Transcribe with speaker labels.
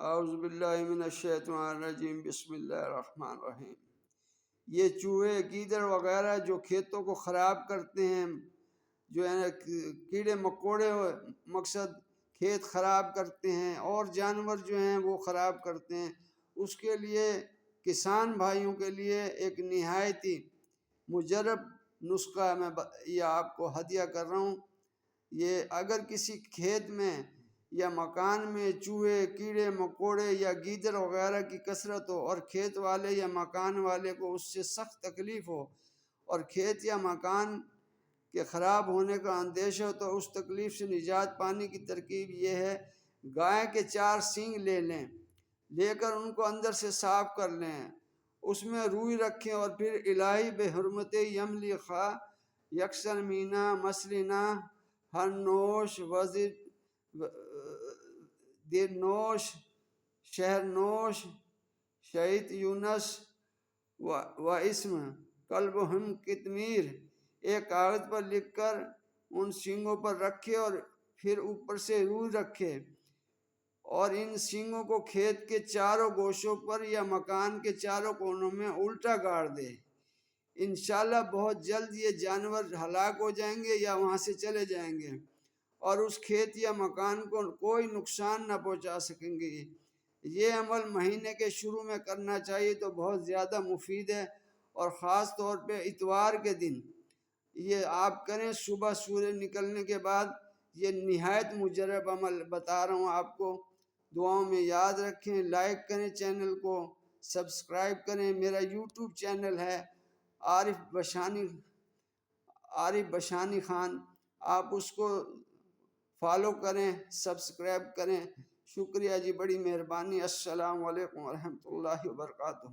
Speaker 1: اعوذ باللہ من الشیطان الرجیم، بسم اللہ الرحمن الرحیم۔ یہ چوہے، گیدڑ وغیرہ جو کھیتوں کو خراب کرتے ہیں، جو ہے کیڑے مکوڑے مقصد کھیت خراب کرتے ہیں، اور جانور جو ہیں وہ خراب کرتے ہیں، اس کے لیے کسان بھائیوں کے لیے ایک نہایت ہی مجرب نسخہ میں یہ آپ کو ہدیہ کر رہا ہوں۔ یہ اگر کسی کھیت میں یا مکان میں چوہے، کیڑے مکوڑے یا گیدڑ وغیرہ کی کثرت ہو، اور کھیت والے یا مکان والے کو اس سے سخت تکلیف ہو، اور کھیت یا مکان کے خراب ہونے کا اندیشہ ہو، تو اس تکلیف سے نجات پانے کی ترکیب یہ ہے: گائے کے 4 سینگ لے کر ان کو اندر سے صاف کر لیں، اس میں روئی رکھیں، اور پھر الہی بے حرمت یملی خواہ یکسر مینا مسلینہ ہر نوش وزیر دیر نوش شہر نوش شہید یونس و اسم کلب ہم کتمیر ایک کاغذ پر لکھ کر ان سینگوں پر رکھے، اور پھر اوپر سے روئی رکھے، اور ان سینگوں کو کھیت کے چاروں گوشوں پر یا مکان کے چاروں کونوں میں الٹا گاڑ دے۔ انشاءاللہ بہت جلد یہ جانور ہلاک ہو جائیں گے یا وہاں سے چلے جائیں گے، اور اس کھیت یا مکان کو کوئی نقصان نہ پہنچا سکیں گے۔ یہ عمل مہینے کے شروع میں کرنا چاہیے تو بہت زیادہ مفید ہے، اور خاص طور پہ اتوار کے دن یہ آپ کریں، صبح سورج نکلنے کے بعد۔ یہ نہایت مجرب عمل بتا رہا ہوں آپ کو، دعاؤں میں یاد رکھیں، لائک کریں، چینل کو سبسکرائب کریں۔ میرا یوٹیوب چینل ہے عارف بشانی خان، آپ اس کو فالو کریں، سبسکرائب کریں۔ شکریہ جی، بڑی مہربانی۔ السلام علیکم ورحمۃ اللہ وبرکاتہ۔